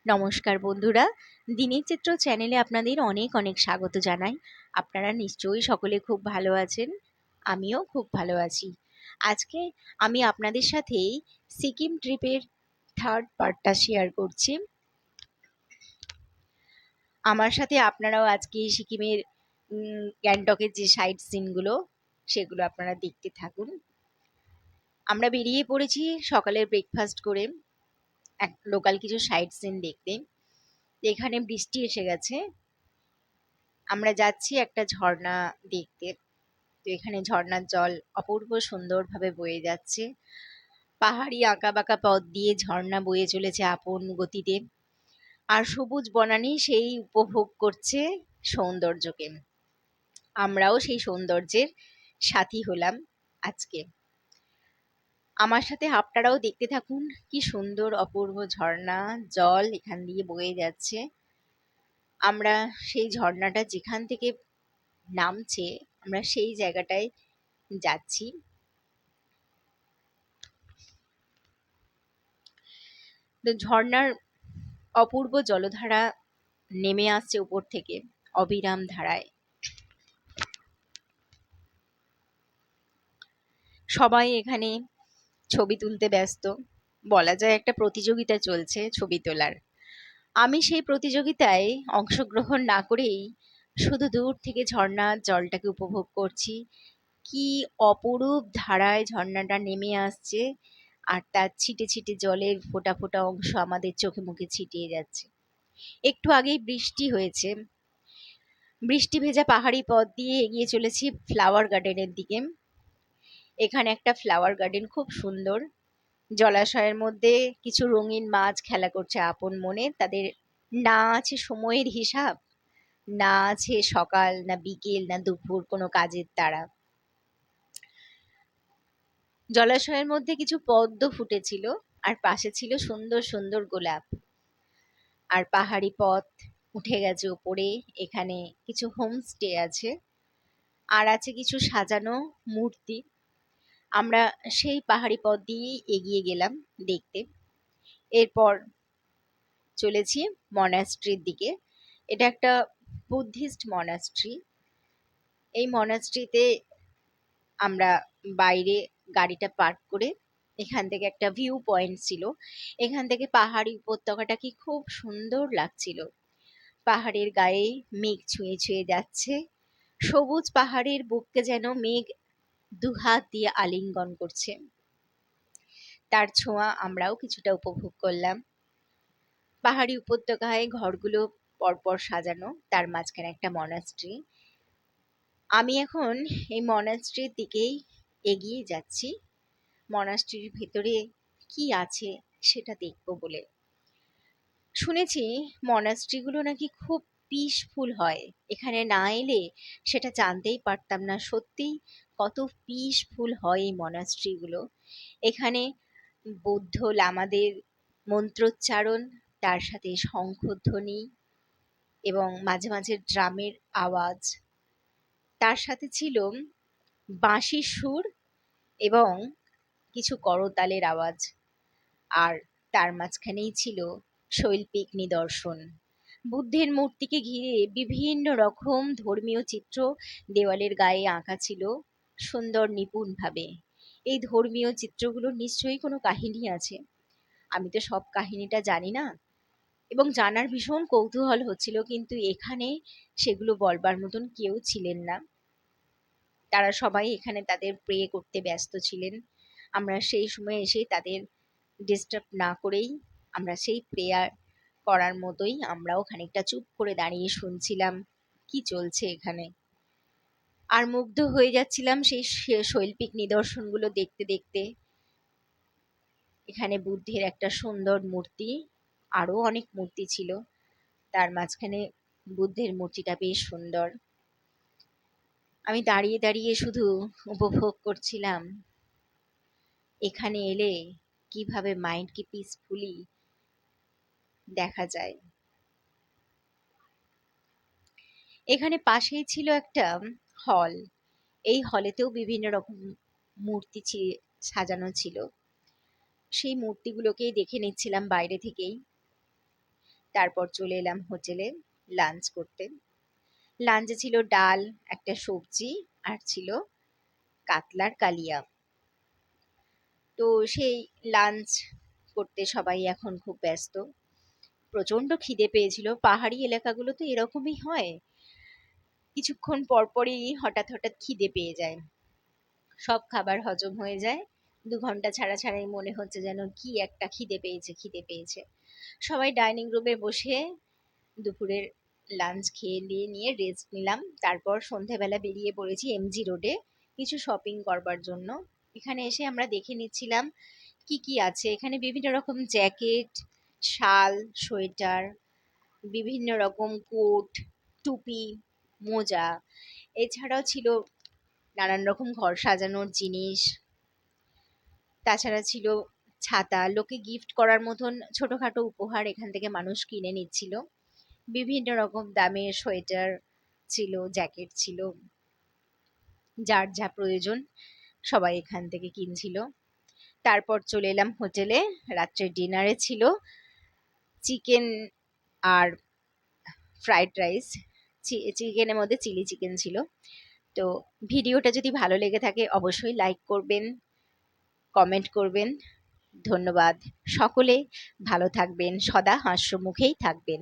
নমস্কার বন্ধুরা, দিনের চিত্র চ্যানেলে আপনাদের অনেক অনেক স্বাগত জানাই। আপনারা নিশ্চয়ই সকলে খুব ভালো আছেন। আমিও খুব ভালো আছি। আজকে আমি আপনাদের সাথে সিকিম ট্রিপের থার্ড পার্টটা শেয়ার করছি। আমার সাথে আপনারাও আজকে সিকিমের গ্যাংটকের যে সাইট সিনগুলো সেগুলো আপনারা দেখতে থাকুন। আমরা বেরিয়ে পড়েছি সকালের ব্রেকফাস্ট করে লোকাল কিছু সাইট সিন দেখতে। এখানে বৃষ্টি এসে গেছে। আমরা যাচ্ছি একটা ঝর্ণা দেখতে। তো এখানে ঝর্ণার জল অপূর্ব সুন্দরভাবে বয়ে যাচ্ছে। পাহাড়ি আঁকাবাঁকা পথ দিয়ে ঝর্ণা বয়ে চলেছে আপন গতিতে। আর সবুজ বনানী সেই উপভোগ করছে সৌন্দর্যকে। আমরাও সেই সৌন্দর্যের সাথী হলাম আজকে। আমার সাথে আপনারাও দেখতে থাকুন কি সুন্দর অপূর্ব ঝর্ণা জল এখান দিয়ে বয়ে যাচ্ছে। আমরা সেই ঝর্ণাটা যেখান থেকে নামছে আমরা সেই জায়গাটায় যাচ্ছি। তো ঝর্ণার অপূর্ব জলধারা নেমে আসছে উপর থেকে অবিরাম ধারায়। সবাই এখানে ছবি তুলতে ব্যস্ত। বলা যায় একটা প্রতিযোগিতা চলছে ছবি তোলার। আমি সেই প্রতিযোগিতায় অংশগ্রহণ না করেই শুধু দূর থেকে ঝর্ণার জলটাকে উপভোগ করছি। কি অপরূপ ধারায় ঝর্ণাটা নেমে আসছে, আর তার ছিটে ছিটে জলের ফোঁটা ফোঁটা অংশ আমাদের চোখে মুখে ছিটিয়ে যাচ্ছে। একটু আগেই বৃষ্টি হয়েছে। বৃষ্টি ভেজা পাহাড়ি পথ দিয়ে এগিয়ে চলেছি ফ্লাওয়ার গার্ডেনের দিকে। এখানে একটা ফ্লাওয়ার গার্ডেন খুব সুন্দর। জলাশয়ের মধ্যে কিছু রঙিন মাছ খেলা করছে আপন মনে। তাদের না আছে সময়ের হিসাব, না আছে সকাল না বিকেল না দুপুর কোনো কাজের তাড়া। জলাশয়ের মধ্যে কিছু পদ্ম ফুটেছিল, আর পাশে ছিল সুন্দর সুন্দর গোলাপ। আর পাহাড়ি পথ উঠে গেছে উপরে। এখানে কিছু হোমস্টে আছে, আর আছে কিছু সাজানো মূর্তি। আমরা সেই পাহাড়ি পথ দিয়েই এগিয়ে গেলাম দেখতে। এরপর চলেছি মনাস্ট্রির দিকে। এটা একটা বুদ্ধিস্ট মনাস্ট্রি। এই মনাস্ট্রিতে আমরা বাইরে গাড়িটা পার্ক করে এখান থেকে একটা ভিউ পয়েন্ট ছিল। এখান থেকে পাহাড়ি উপত্যকাটা কি খুব সুন্দর লাগছিল। পাহাড়ের গায়ে মেঘ ছুঁয়ে ছুঁয়ে যাচ্ছে। সবুজ পাহাড়ের বুককে যেন মেঘ দুহাত দিয়ে আলিঙ্গন করছে। তার ছোঁয়া আমরাও কিছুটা উপভোগ করলাম। পাহাড়ি উপত্যকায় ঘরগুলো পরপর সাজানো, তার মাঝখানে একটা মনাস্ট্রি। আমি এখন এই মনাস্ট্রির দিকেই এগিয়ে যাচ্ছি, মনাস্ট্রির ভেতরে কি আছে সেটা দেখবো বলে। শুনেছি মনাস্ট্রিগুলো নাকি খুব পিসফুল হয়। এখানে না এলে সেটা জানতেই পারতাম না। সত্যিই কত পিসফুল হয় এই মনাস্ট্রিগুলো। এখানে বৌদ্ধ লামাদের মন্ত্রোচ্চারণ, তার সাথে শঙ্খধ্বনি এবং মাঝে মাঝে ড্রামের আওয়াজ, তার সাথে ছিল বাঁশির সুর এবং কিছু করতালের আওয়াজ। আর তার মাঝখানেই ছিল শৈল্পিক নিদর্শন। বুদ্ধের মূর্তিকে ঘিরে বিভিন্ন রকম ধর্মীয় চিত্র দেওয়ালের গায়ে আঁকা ছিল সুন্দর নিপুণভাবে। এই ধর্মীয় চিত্রগুলোর নিশ্চয়ই কোনো কাহিনী আছে। আমি তো সব কাহিনীটা জানি না, এবং জানার ভীষণ কৌতূহল হচ্ছিল, কিন্তু এখানে সেগুলো বলবার মতন কেউ ছিলেন না। তারা সবাই এখানে তাদের প্রে করতে ব্যস্ত ছিলেন। আমরা সেই সময় এসে তাদের ডিস্টার্ব না করেই আমরা সেই প্রেয়ার করার মতোই আমরাও খানিকটা চুপ করে দাঁড়িয়ে শুনছিলাম কি চলছে এখানে। আর মুগ্ধ হয়ে যাচ্ছিলাম সেই শৈল্পিক নিদর্শনগুলো দেখতে দেখতে। এখানে বুদ্ধের একটা সুন্দর মূর্তি, আরো অনেক মূর্তি ছিল, তার মাঝখানে বুদ্ধের মূর্তিটা বেশ সুন্দর। আমি দাঁড়িয়ে দাঁড়িয়ে শুধু উপভোগ করছিলাম এখানে এলে কিভাবে মাইন্ডকে পিসফুলি দেখা যায়। এখানে পাশেই ছিল একটা হল। এই হলেতেও বিভিন্ন রকম মূর্তি সাজানো ছিল। সেই মূর্তিগুলোকেই দেখে নিচ্ছিলাম বাইরে থেকেই। তারপর চলে এলাম হোটেলে লাঞ্চ করতে। লাঞ্চে ছিল ডাল, একটা সবজি, আর ছিল কাতলার কালিয়া। তো সেই লাঞ্চ করতে সবাই এখন খুব ব্যস্ত। প্রচন্ড খিদে পেয়েছিল। পাহাড়ি এলাকাগুলো তো এরকমই হয়, কিছুক্ষণ পরপরই হঠাৎ হঠাৎ খিদে পেয়ে যায়, সব খাবার হজম হয়ে যায়, 2 ঘন্টা ছাড়া ছাড়াই মনে হচ্ছে যেন কি একটা খিদে পেয়েছে খিদে পেয়েছে। সবাই ডাইনিং রুমে বসে দুপুরের লাঞ্চ খেয়ে দিয়ে নিয়ে রেস্ট নিলাম। তারপর সন্ধেবেলা বেরিয়ে পড়েছি এমজি রোডে কিছু শপিং করবার জন্য। এখানে এসে আমরা দেখে নিচ্ছিলাম কি কি আছে এখানে। বিভিন্ন রকম জ্যাকেট, শাল, সোয়েটার, বিভিন্ন রকম কোট, টুপি, মোজা, এছাড়াও ছিল নানান রকম ঘর সাজানোর জিনিস। তাছাড়া ছিল ছাতা, লোকে গিফট করার মতন ছোটখাটো উপহার এখান থেকে মানুষ কিনে নিচ্ছিল। বিভিন্ন রকম দামের সোয়েটার ছিল, জ্যাকেট ছিল, যার যা প্রয়োজন সবাই এখান থেকে কিনছিল। তারপর চলে এলাম হোটেলে। রাত্রে ডিনারে ছিল চিকেন আর ফ্রাইড রাইস। চিকেনের মধ্যে চিলি চিকেন ছিল। তো ভিডিওটা যদি ভালো লেগে থাকে অবশ্যই লাইক করবেন, কমেন্ট করবেন। ধন্যবাদ। সকলে ভালো থাকবেন, সদা হাস্যমুখেই থাকবেন।